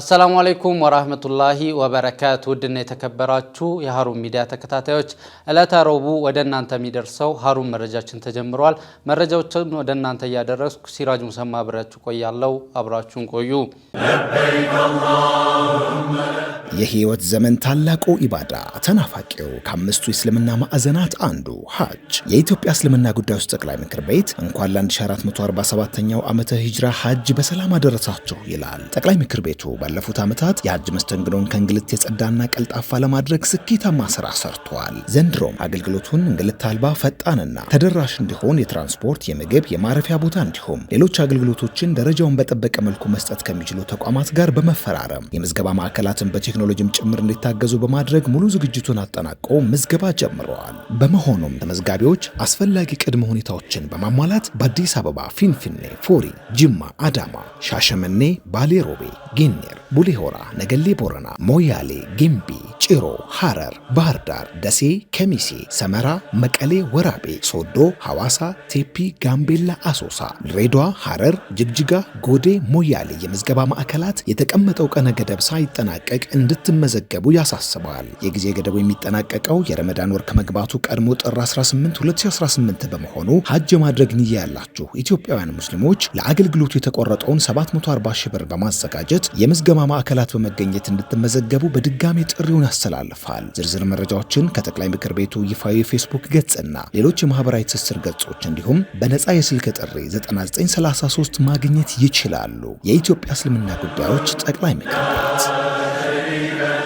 አሰላሙ አለይኩም ወራህመቱላሂ ወበረካቱ ውድና የተከበራችሁ የሃሩን ሚዲያ ተከታታዮች ዕለተ ረቡዕ ወደ እናንተ የሚደርሰው ሃሩን መረጃችን ተጀምሯል። መረጃዎችን ወደ እናንተ ያደረስኩ ሲራጅ ሙሰማ አብራችሁ ቆያለሁ። አብራችሁን ቆዩ። የህይወት ዘመን ታላቁ ኢባዳ ተናፋቂው ከአምስቱ እስልምና ማዕዘናት አንዱ ሐጅ የኢትዮጵያ እስልምና ጉዳዮች ጠቅላይ ምክር ቤት እንኳን ለ1447ኛው ዓመተ ሂጅራ ሐጅ በሰላም አደረሳችሁ ይላል። ጠቅላይ ምክር ቤቱ ባለፉት ዓመታት የሐጅ መስተንግዶን ከእንግልት የጸዳና ቀልጣፋ ለማድረግ ስኬታማ ስራ ሰርቷል። ዘንድሮም አገልግሎቱን እንግልት አልባ ፈጣንና ተደራሽ እንዲሆን የትራንስፖርት፣ የምግብ፣ የማረፊያ ቦታ እንዲሁም ሌሎች አገልግሎቶችን ደረጃውን በጠበቀ መልኩ መስጠት ከሚችሉ ተቋማት ጋር በመፈራረም የምዝገባ ማዕከላትን በቴክኖሎጂም ጭምር እንዲታገዙ በማድረግ ሙሉ ዝግጅቱን አጠናቆ ምዝገባ ጀምረዋል። በመሆኑም ተመዝጋቢዎች አስፈላጊ ቅድመ ሁኔታዎችን በማሟላት በአዲስ አበባ፣ ፊንፊኔ፣ ፎሪ፣ ጅማ፣ አዳማ፣ ሻሸመኔ፣ ባሌ ሮቤ፣ ጊኒር፣ ቡሌ ሆራ፣ ነገሌ ቦረና፣ ሞያሌ፣ ጊምቢ፣ ጭሮ፣ ሐረር፣ ባህር ዳር፣ ደሴ፣ ከሚሴ፣ ሰመራ፣ መቀሌ፣ ወራቤ፣ ሶዶ፣ ሐዋሳ፣ ቴፒ፣ ጋምቤላ፣ አሶሳ፣ ድሬዳዋ፣ ሐረር፣ ጅግጅጋ፣ ጎዴ፣ ሞያሌ የምዝገባ ማዕከላት የተቀመጠው ቀነ ገደብ ሳይጠናቀቅ እንድትመዘገቡ ያሳስባል። የጊዜ ገደቡ የሚጠናቀቀው የረመዳን ወር ከመግባቱ ቀድሞ ጥር 18 2018 በመሆኑ ሐጅ የማድረግ ንያ ያላችሁ ኢትዮጵያውያን ሙስሊሞች ለአገልግሎቱ የተቆረጠውን 740 ሺህ ብር በማዘጋጀት የምዝገባ ማዕከላት በመገኘት እንድትመዘገቡ በድጋሚ ጥሪውን ያስተላልፋል። ዝርዝር መረጃዎችን ከጠቅላይ ምክር ቤቱ ይፋዊ ፌስቡክ ገጽና ሌሎች የማህበራዊ ትስስር ገጾች እንዲሁም በነፃ የስልክ ጥሪ 9933 ማግኘት ይችላሉ። የኢትዮጵያ እስልምና ጉዳዮች ጠቅላይ ምክር ቤት።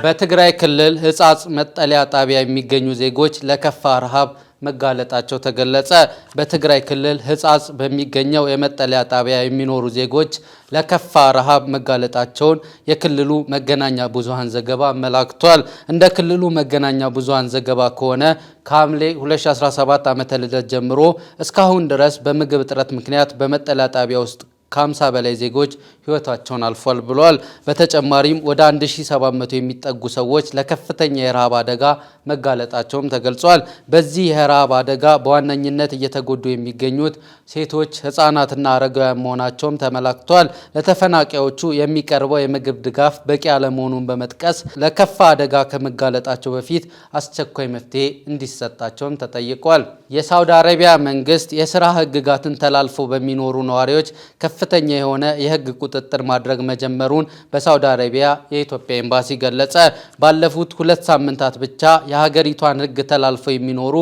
በትግራይ ክልል ህጻጽ መጠለያ ጣቢያ የሚገኙ ዜጎች ለከፋ ረሃብ መጋለጣቸው ተገለጸ። በትግራይ ክልል ህጻጽ በሚገኘው የመጠለያ ጣቢያ የሚኖሩ ዜጎች ለከፋ ረሃብ መጋለጣቸውን የክልሉ መገናኛ ብዙሃን ዘገባ አመላክቷል። እንደ ክልሉ መገናኛ ብዙሃን ዘገባ ከሆነ ከሐምሌ 2017 ዓመተ ልደት ጀምሮ እስካሁን ድረስ በምግብ እጥረት ምክንያት በመጠለያ ጣቢያ ውስጥ ከ50 በላይ ዜጎች ህይወታቸውን አልፏል ብሏል። በተጨማሪም ወደ 1700 የሚጠጉ ሰዎች ለከፍተኛ የረሃብ አደጋ መጋለጣቸውም ተገልጿል። በዚህ የረሃብ አደጋ በዋነኝነት እየተጎዱ የሚገኙት ሴቶች፣ ህፃናትና አረጋውያን መሆናቸውም ተመላክቷል። ለተፈናቃዮቹ የሚቀርበው የምግብ ድጋፍ በቂ አለመሆኑን በመጥቀስ ለከፋ አደጋ ከመጋለጣቸው በፊት አስቸኳይ መፍትሄ እንዲሰጣቸውም ተጠይቋል። የሳውዲ አረቢያ መንግስት የስራ ህግጋትን ተላልፈው በሚኖሩ ነዋሪዎች ከፍተኛ የሆነ የህግ ቁጥጥር ማድረግ መጀመሩን በሳውዲ አረቢያ የኢትዮጵያ ኤምባሲ ገለጸ። ባለፉት 2 ሳምንታት ብቻ የሀገሪቷን ህግ ተላልፈው የሚኖሩ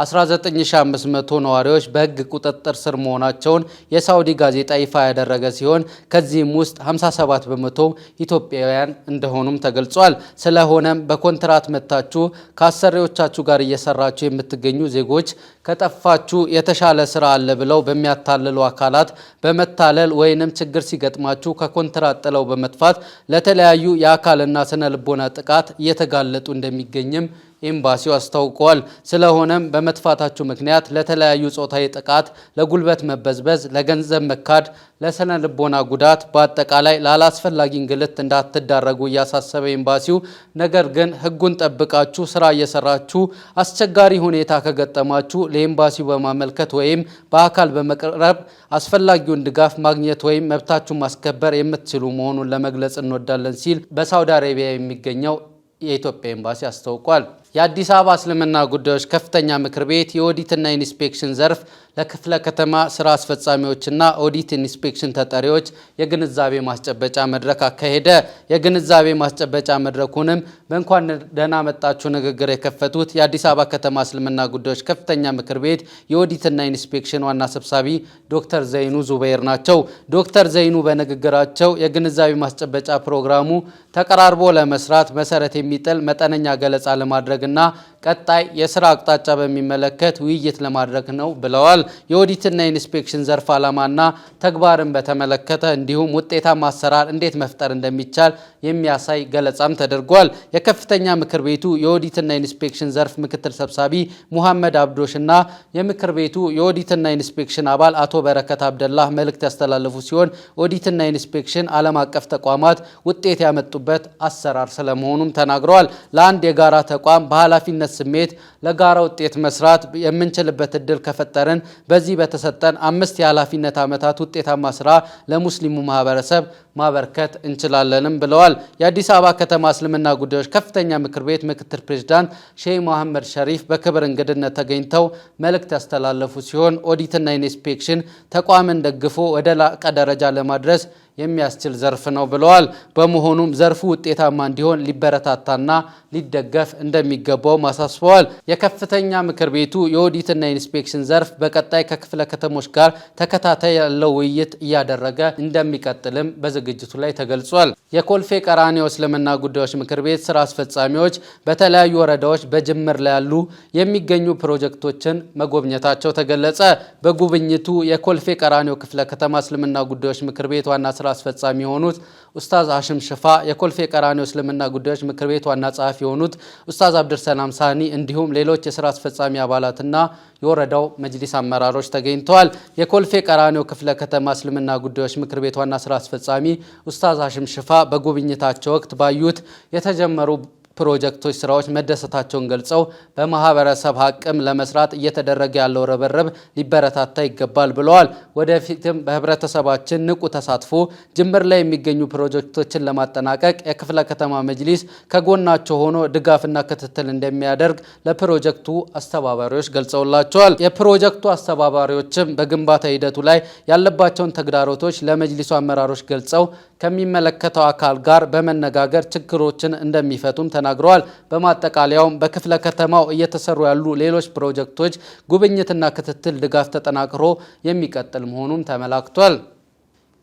19500 ነዋሪዎች በህግ ቁጥጥር ስር መሆናቸውን የሳውዲ ጋዜጣ ይፋ ያደረገ ሲሆን ከዚህም ውስጥ 57 በመቶ ኢትዮጵያውያን እንደሆኑም ተገልጿል። ስለሆነም በኮንትራት መታችሁ ከአሰሪዎቻችሁ ጋር እየሰራችሁ የምትገኙ ዜጎች ከጠፋችሁ የተሻለ ስራ አለ ብለው በሚያታልሉ አካላት በመታለል ወይንም ችግር ሲገጥማችሁ ከኮንትራት ጥለው በመጥፋት ለተለያዩ የአካልና ስነ ልቦና ጥቃት እየተጋለጡ እንደሚገኝም ኤምባሲው አስታውቋል። ስለሆነም በመጥፋታችሁ ምክንያት ለተለያዩ ጾታዊ ጥቃት፣ ለጉልበት መበዝበዝ፣ ለገንዘብ መካድ፣ ለስነ ልቦና ጉዳት፣ በአጠቃላይ ላላስፈላጊ እንግልት እንዳትዳረጉ እያሳሰበ ኤምባሲው ነገር ግን ህጉን ጠብቃችሁ ስራ እየሰራችሁ አስቸጋሪ ሁኔታ ከገጠማችሁ ለኤምባሲው በማመልከት ወይም በአካል በመቅረብ አስፈላጊውን ድጋፍ ማግኘት ወይም መብታችሁን ማስከበር የምትችሉ መሆኑን ለመግለጽ እንወዳለን ሲል በሳውዲ አረቢያ የሚገኘው የኢትዮጵያ ኤምባሲ አስታውቋል። የአዲስ አበባ እስልምና ጉዳዮች ከፍተኛ ምክር ቤት የኦዲትና ኢንስፔክሽን ዘርፍ ለክፍለ ከተማ ስራ አስፈጻሚዎችና ኦዲት ኢንስፔክሽን ተጠሪዎች የግንዛቤ ማስጨበጫ መድረክ አካሄደ። የግንዛቤ ማስጨበጫ መድረኩንም በእንኳን ደህና መጣችሁ ንግግር የከፈቱት የአዲስ አበባ ከተማ እስልምና ጉዳዮች ከፍተኛ ምክር ቤት የኦዲትና ኢንስፔክሽን ዋና ሰብሳቢ ዶክተር ዘይኑ ዙበይር ናቸው። ዶክተር ዘይኑ በንግግራቸው የግንዛቤ ማስጨበጫ ፕሮግራሙ ተቀራርቦ ለመስራት መሰረት የሚጥል መጠነኛ ገለጻ ለማድረግና ቀጣይ የስራ አቅጣጫ በሚመለከት ውይይት ለማድረግ ነው ብለዋል። የኦዲትና ኢንስፔክሽን ዘርፍ ዓላማና ተግባርን በተመለከተ እንዲሁም ውጤታማ አሰራር እንዴት መፍጠር እንደሚቻል የሚያሳይ ገለጻም ተደርጓል። የከፍተኛ ምክር ቤቱ የኦዲትና ኢንስፔክሽን ዘርፍ ምክትል ሰብሳቢ ሙሐመድ አብዶሽና የምክር ቤቱ የኦዲትና ኢንስፔክሽን አባል አቶ በረከት አብደላህ መልእክት ያስተላለፉ ሲሆን ኦዲትና ኢንስፔክሽን ዓለም አቀፍ ተቋማት ውጤት ያመጡበት አሰራር ስለመሆኑም ተናግረዋል። ለአንድ የጋራ ተቋም በኃላፊነት ስሜት ለጋራ ውጤት መስራት የምንችልበት እድል ከፈጠርን በዚህ በተሰጠን 5 የኃላፊነት ዓመታት ውጤታማ ስራ ለሙስሊሙ ማህበረሰብ ማበርከት እንችላለንም ብለዋል። የአዲስ አበባ ከተማ እስልምና ጉዳዮች ከፍተኛ ምክር ቤት ምክትል ፕሬዝዳንት ሼህ መሐመድ ሸሪፍ በክብር እንግድነት ተገኝተው መልእክት ያስተላለፉ ሲሆን ኦዲትና ኢንስፔክሽን ተቋምን ደግፎ ወደ ላቀ ደረጃ ለማድረስ የሚያስችል ዘርፍ ነው ብለዋል። በመሆኑም ዘርፉ ውጤታማ እንዲሆን ሊበረታታና ሊደገፍ እንደሚገባው አሳስበዋል። የከፍተኛ ምክር ቤቱ የኦዲትና ኢንስፔክሽን ዘርፍ በቀጣይ ከክፍለ ከተሞች ጋር ተከታታይ ያለው ውይይት እያደረገ እንደሚቀጥልም በዝግጅቱ ላይ ተገልጿል። የኮልፌ ቀራኒዮ እስልምና ጉዳዮች ምክር ቤት ስራ አስፈጻሚዎች በተለያዩ ወረዳዎች በጅምር ላይ ያሉ የሚገኙ ፕሮጀክቶችን መጎብኘታቸው ተገለጸ። በጉብኝቱ የኮልፌ ቀራኒዮ ክፍለ ከተማ እስልምና ጉዳዮች ምክር ቤት ዋና ስራ አስፈጻሚ የሆኑት ኡስታዝ ሀሽም ሽፋ፣ የኮልፌ ቀራኒዮ እስልምና ጉዳዮች ምክር ቤት ዋና ጸሐፊ የሆኑት ኡስታዝ አብዱልሰላም ሳኒ እንዲሁም ሌሎች የስራ አስፈጻሚ አባላትና የወረዳው መጅሊስ አመራሮች ተገኝተዋል። የኮልፌ ቀራኒዮ ክፍለ ከተማ እስልምና ጉዳዮች ምክር ቤት ዋና ስራ አስፈጻሚ ኡስታዝ ሀሽም ሽፋ በጉብኝታቸው ወቅት ባዩት የተጀመሩ ፕሮጀክቶች ስራዎች መደሰታቸውን ገልጸው በማህበረሰብ ሀቅም ለመስራት እየተደረገ ያለው ርብርብ ሊበረታታ ይገባል ብለዋል። ወደፊትም በህብረተሰባችን ንቁ ተሳትፎ ጅምር ላይ የሚገኙ ፕሮጀክቶችን ለማጠናቀቅ የክፍለ ከተማ መጅሊስ ከጎናቸው ሆኖ ድጋፍና ክትትል እንደሚያደርግ ለፕሮጀክቱ አስተባባሪዎች ገልጸውላቸዋል። የፕሮጀክቱ አስተባባሪዎችም በግንባታ ሂደቱ ላይ ያለባቸውን ተግዳሮቶች ለመጅሊሱ አመራሮች ገልጸው ከሚመለከተው አካል ጋር በመነጋገር ችግሮችን እንደሚፈቱም ተናግረዋል። በማጠቃለያውም በክፍለ ከተማው እየተሰሩ ያሉ ሌሎች ፕሮጀክቶች ጉብኝትና ክትትል ድጋፍ ተጠናክሮ የሚቀጥል መሆኑም ተመላክቷል።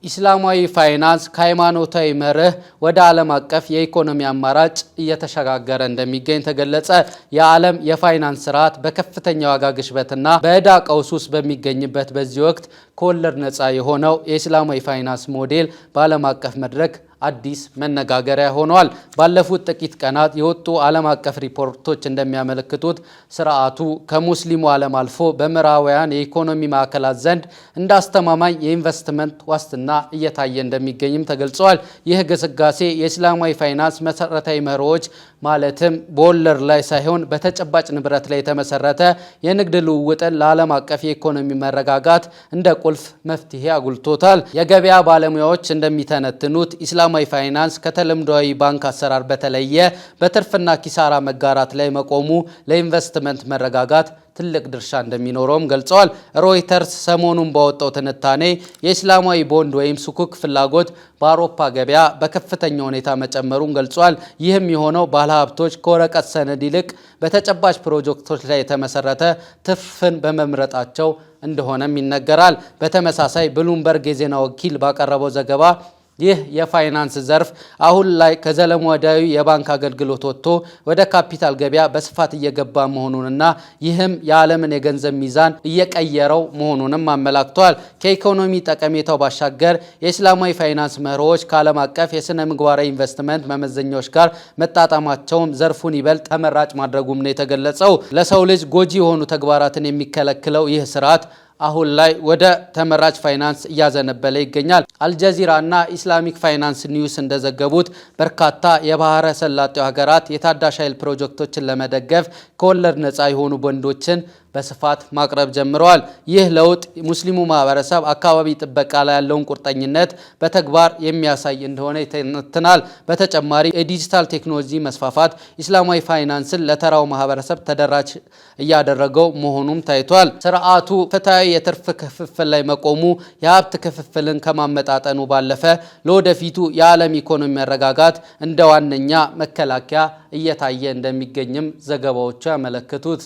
ኢስላማዊ ፋይናንስ ከሃይማኖታዊ መርህ ወደ ዓለም አቀፍ የኢኮኖሚ አማራጭ እየተሸጋገረ እንደሚገኝ ተገለጸ። የዓለም የፋይናንስ ስርዓት በከፍተኛ ዋጋ ግሽበትና በዕዳ ቀውስ ውስጥ በሚገኝበት በዚህ ወቅት ከወለድ ነፃ የሆነው የኢስላማዊ ፋይናንስ ሞዴል በዓለም አቀፍ መድረክ አዲስ መነጋገሪያ ሆኗል። ባለፉት ጥቂት ቀናት የወጡ ዓለም አቀፍ ሪፖርቶች እንደሚያመለክቱት ስርዓቱ ከሙስሊሙ ዓለም አልፎ በምዕራባውያን የኢኮኖሚ ማዕከላት ዘንድ እንዳስተማማኝ የኢንቨስትመንት ዋስትና እየታየ እንደሚገኝም ተገልጿል። ይህ ግስጋሴ የእስላማዊ ፋይናንስ መሰረታዊ መርሆች ማለትም በወለድ ላይ ሳይሆን በተጨባጭ ንብረት ላይ የተመሰረተ የንግድ ልውውጥን ለዓለም አቀፍ የኢኮኖሚ መረጋጋት እንደ ቁልፍ መፍትሄ አጉልቶታል። የገበያ ባለሙያዎች እንደሚተነትኑት ኢስላማዊ ፋይናንስ ከተለምዷዊ ባንክ አሰራር በተለየ በትርፍና ኪሳራ መጋራት ላይ መቆሙ ለኢንቨስትመንት መረጋጋት ትልቅ ድርሻ እንደሚኖረውም ገልጸዋል። ሮይተርስ ሰሞኑን ባወጣው ትንታኔ የእስላማዊ ቦንድ ወይም ሱኩክ ፍላጎት በአውሮፓ ገበያ በከፍተኛ ሁኔታ መጨመሩን ገልጿል። ይህም የሆነው ባለሀብቶች ከወረቀት ሰነድ ይልቅ በተጨባጭ ፕሮጀክቶች ላይ የተመሰረተ ትርፍን በመምረጣቸው እንደሆነም ይነገራል። በተመሳሳይ ብሉምበርግ የዜና ወኪል ባቀረበው ዘገባ ይህ የፋይናንስ ዘርፍ አሁን ላይ ከዘለሞዳዊ የባንክ አገልግሎት ወጥቶ ወደ ካፒታል ገበያ በስፋት እየገባ መሆኑንና ይህም የዓለምን የገንዘብ ሚዛን እየቀየረው መሆኑንም አመላክቷል። ከኢኮኖሚ ጠቀሜታው ባሻገር የእስላማዊ ፋይናንስ መርሆች ከዓለም አቀፍ የስነ ምግባራዊ ኢንቨስትመንት መመዘኛዎች ጋር መጣጣማቸውም ዘርፉን ይበልጥ ተመራጭ ማድረጉም ነው የተገለጸው። ለሰው ልጅ ጎጂ የሆኑ ተግባራትን የሚከለክለው ይህ ስርዓት አሁን ላይ ወደ ተመራጭ ፋይናንስ እያዘነበለ ይገኛል። አልጀዚራ እና ኢስላሚክ ፋይናንስ ኒውስ እንደዘገቡት በርካታ የባህረ ሰላጤው ሀገራት የታዳሽ ኃይል ፕሮጀክቶችን ለመደገፍ ከወለድ ነፃ የሆኑ ቦንዶችን በስፋት ማቅረብ ጀምረዋል። ይህ ለውጥ ሙስሊሙ ማህበረሰብ አካባቢ ጥበቃ ላይ ያለውን ቁርጠኝነት በተግባር የሚያሳይ እንደሆነ ይተነትናል። በተጨማሪ የዲጂታል ቴክኖሎጂ መስፋፋት ኢስላማዊ ፋይናንስን ለተራው ማህበረሰብ ተደራሽ እያደረገው መሆኑም ታይቷል። ስርዓቱ ፍትሃዊ የትርፍ ክፍፍል ላይ መቆሙ የሀብት ክፍፍልን ከማመጣጠኑ ባለፈ ለወደፊቱ የዓለም ኢኮኖሚ መረጋጋት እንደ ዋነኛ መከላከያ እየታየ እንደሚገኝም ዘገባዎቹ ያመለክቱት።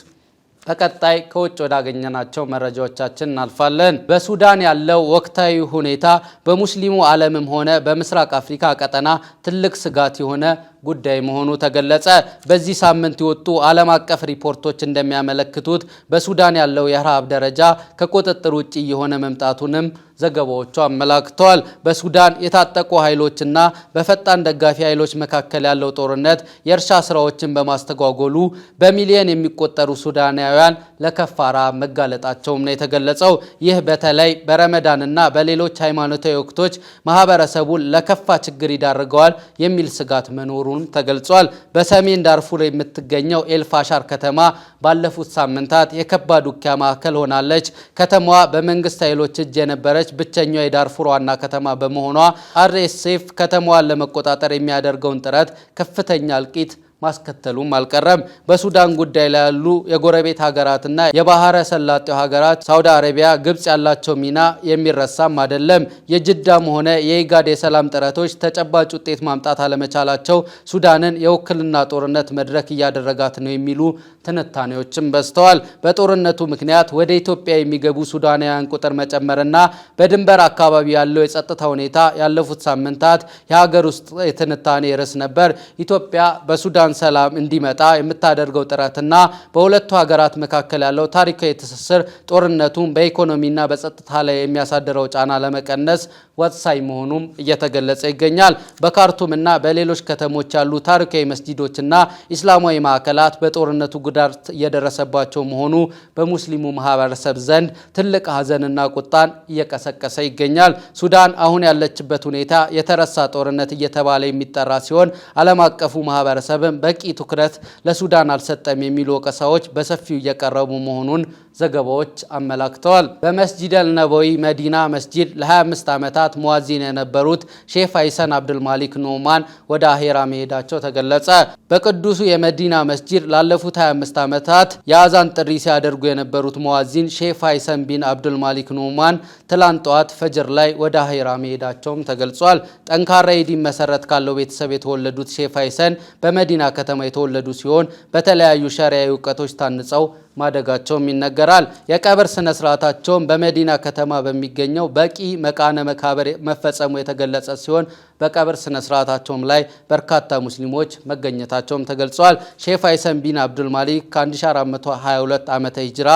በቀጣይ ከውጭ ወዳገኘናቸው መረጃዎቻችን እናልፋለን። በሱዳን ያለው ወቅታዊ ሁኔታ በሙስሊሙ ዓለምም ሆነ በምስራቅ አፍሪካ ቀጠና ትልቅ ስጋት የሆነ ጉዳይ መሆኑ ተገለጸ። በዚህ ሳምንት የወጡ ዓለም አቀፍ ሪፖርቶች እንደሚያመለክቱት በሱዳን ያለው የረሃብ ደረጃ ከቁጥጥር ውጪ የሆነ መምጣቱንም ዘገባዎቹ አመላክተዋል። በሱዳን የታጠቁ ኃይሎችና በፈጣን ደጋፊ ኃይሎች መካከል ያለው ጦርነት የእርሻ ስራዎችን በማስተጓጎሉ በሚሊዮን የሚቆጠሩ ሱዳናውያን ለከፋ ረሃብ መጋለጣቸውም ነው የተገለጸው። ይህ በተለይ በረመዳንና በሌሎች ሃይማኖታዊ ወቅቶች ማህበረሰቡን ለከፋ ችግር ይዳርገዋል የሚል ስጋት መኖሩ መኖሩን ተገልጿል። በሰሜን ዳርፉር የምትገኘው ኤልፋሻር ከተማ ባለፉት ሳምንታት የከባድ ውጊያ ማዕከል ሆናለች። ከተማዋ በመንግስት ኃይሎች እጅ የነበረች ብቸኛው የዳርፉር ዋና ከተማ በመሆኗ RSF ከተማዋን ለመቆጣጠር የሚያደርገውን ጥረት ከፍተኛ እልቂት ማስከተሉም አልቀረም። በሱዳን ጉዳይ ላይ ያሉ የጎረቤት ሀገራትና የባህረ ሰላጤው ሀገራት ሳውዲ አረቢያ፣ ግብጽ ያላቸው ሚና የሚረሳም አይደለም። የጅዳም ሆነ የኢጋድ የሰላም ጥረቶች ተጨባጭ ውጤት ማምጣት አለመቻላቸው ሱዳንን የውክልና ጦርነት መድረክ እያደረጋት ነው የሚሉ ትንታኔዎችም በዝተዋል። በጦርነቱ ምክንያት ወደ ኢትዮጵያ የሚገቡ ሱዳናውያን ቁጥር መጨመርና በድንበር አካባቢ ያለው የጸጥታ ሁኔታ ያለፉት ሳምንታት የሀገር ውስጥ የትንታኔ ርዕስ ነበር። ኢትዮጵያ በሱዳን ሰላም እንዲመጣ የምታደርገው ጥረትና በሁለቱ ሀገራት መካከል ያለው ታሪካዊ ትስስር ጦርነቱን በኢኮኖሚና በጸጥታ ላይ የሚያሳድረው ጫና ለመቀነስ ወሳኝ መሆኑም እየተገለጸ ይገኛል። በካርቱምና በሌሎች ከተሞች ያሉ ታሪካዊ መስጂዶችና ኢስላማዊ ማዕከላት በጦርነቱ ጉዳት እየደረሰባቸው መሆኑ በሙስሊሙ ማህበረሰብ ዘንድ ትልቅ ሀዘንና ቁጣን እየቀሰቀሰ ይገኛል። ሱዳን አሁን ያለችበት ሁኔታ የተረሳ ጦርነት እየተባለ የሚጠራ ሲሆን ዓለም አቀፉ ማህበረሰብም በቂ ትኩረት ለሱዳን አልሰጠም የሚሉ ወቀሳዎች በሰፊው እየቀረቡ መሆኑን ዘገባዎች አመላክተዋል። በመስጂድ አልነበዊ መዲና መስጂድ ለ25 ዓመታት ሙአዚን የነበሩት ሼህ ፋይሰን አብዱልማሊክ ኑዕማን ወደ አሄራ መሄዳቸው ተገለጸ። በቅዱሱ የመዲና መስጂድ ላለፉት 25 ዓመታት የአዛን ጥሪ ሲያደርጉ የነበሩት ሙአዚን ሼህ ፋይሰን ቢን አብዱልማሊክ ኑዕማን ትላንት ጠዋት ፈጅር ላይ ወደ አሄራ መሄዳቸውም ተገልጿል። ጠንካራ የዲን መሰረት ካለው ቤተሰብ የተወለዱት ሼህ ፋይሰን በመዲና ከተማ የተወለዱ ሲሆን በተለያዩ ሸሪዓዊ እውቀቶች ታንጸው ማደጋቸውም ይነገራል። የቀብር ስነ ስርዓታቸውም በመዲና ከተማ በሚገኘው በቂ መቃነ መቃብር መፈጸሙ የተገለጸ ሲሆን በቀብር ስነ ስርዓታቸውም ላይ በርካታ ሙስሊሞች መገኘታቸውም ተገልጿል። ሼህ ፋይሰን ቢን አብዱልማሊክ ከ1422 ዓመተ ሂጅራ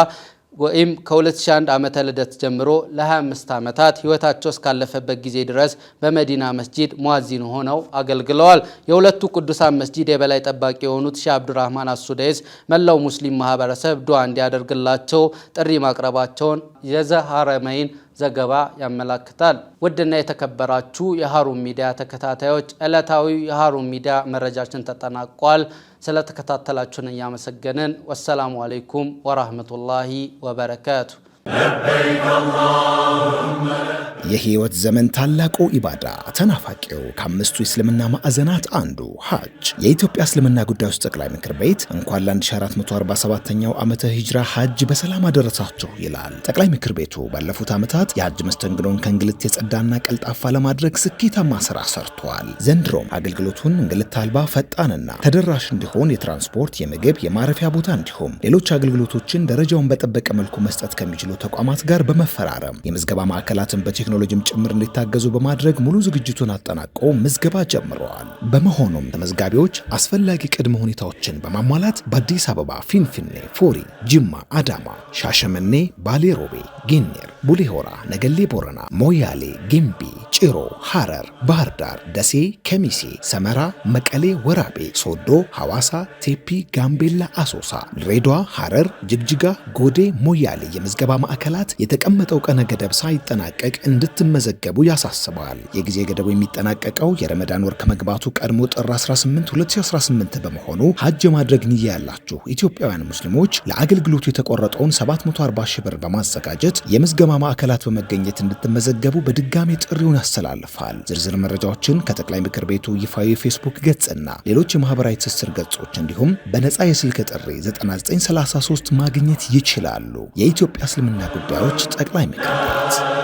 ወይም ከ2001 ዓመተ ልደት ጀምሮ ለ25 ዓመታት ህይወታቸው እስካለፈበት ጊዜ ድረስ በመዲና መስጂድ ሙአዚን ሆነው አገልግለዋል። የሁለቱ ቅዱሳን መስጂድ የበላይ ጠባቂ የሆኑት ሼህ አብዱራህማን አሱዳይስ መላው ሙስሊም ማህበረሰብ ዱዓ እንዲያደርግላቸው ጥሪ ማቅረባቸውን የዘሐረመይን ዘገባ ያመላክታል። ውድና የተከበራችሁ የሃሩን ሚዲያ ተከታታዮች ዕለታዊ የሃሩን ሚዲያ መረጃችን ተጠናቋል። ስለተከታተላችሁን እያመሰገንን ወሰላሙ አለይኩም ወራህመቱላሂ ወበረካቱ። የህይወት ዘመን ታላቁ ኢባዳ ተናፋቂው ከአምስቱ እስልምና ማዕዘናት አንዱ ሐጅ የኢትዮጵያ እስልምና ጉዳዮች ጠቅላይ ምክር ቤት እንኳን ለ1447ኛው ዓመተ ሂጅራ ሐጅ በሰላም አደረሳችሁ ይላል። ጠቅላይ ምክር ቤቱ ባለፉት ዓመታት የሐጅ መስተንግዶን ከእንግልት የጸዳና ቀልጣፋ ለማድረግ ስኬታማ ስራ ሰርቷል። ዘንድሮም አገልግሎቱን እንግልት አልባ፣ ፈጣንና ተደራሽ እንዲሆን የትራንስፖርት፣ የምግብ፣ የማረፊያ ቦታ እንዲሁም ሌሎች አገልግሎቶችን ደረጃውን በጠበቀ መልኩ መስጠት ከሚችሉ ተቋማት ጋር በመፈራረም የምዝገባ ማዕከላትን በቴክኖሎጂም ጭምር እንዲታገዙ በማድረግ ሙሉ ዝግጅቱን አጠናቆ ምዝገባ ጀምረዋል። በመሆኑም ተመዝጋቢዎች አስፈላጊ ቅድመ ሁኔታዎችን በማሟላት በአዲስ አበባ፣ ፊንፊኔ፣ ፎሪ፣ ጅማ፣ አዳማ፣ ሻሸመኔ፣ ባሌ ሮቤ፣ ጊኒር፣ ቡሌ ሆራ፣ ነገሌ ቦረና፣ ሞያሌ፣ ጊምቢ፣ ጭሮ፣ ሐረር፣ ባህር ዳር፣ ደሴ፣ ከሚሴ፣ ሰመራ፣ መቀሌ፣ ወራቤ፣ ሶዶ፣ ሐዋሳ፣ ቴፒ፣ ጋምቤላ፣ አሶሳ፣ ድሬዳዋ፣ ሐረር፣ ጅግጅጋ፣ ጎዴ፣ ሞያሌ የምዝገባ ማዕከላት የተቀመጠው ቀነ ገደብ ሳይጠናቀቅ እንድትመዘገቡ ያሳስባል። የጊዜ ገደቡ የሚጠናቀቀው የረመዳን ወር ከመግባቱ ቀድሞ ጥር 18 2018 በመሆኑ ሐጅ የማድረግ ንያ ያላችሁ ኢትዮጵያውያን ሙስሊሞች ለአገልግሎቱ የተቆረጠውን 740 ሺህ ብር በማዘጋጀት የምዝገባ ማዕከላት በመገኘት እንድትመዘገቡ በድጋሚ ጥሪውን ያስተላልፋል። ዝርዝር መረጃዎችን ከጠቅላይ ምክር ቤቱ ይፋዊ የፌስቡክ ገጽና ሌሎች የማህበራዊ ትስስር ገጾች እንዲሁም በነፃ የስልክ ጥሪ 9933 ማግኘት ይችላሉ። የኢትዮጵያ እስልምና ጉዳዮች ጠቅላይ ምክር ቤት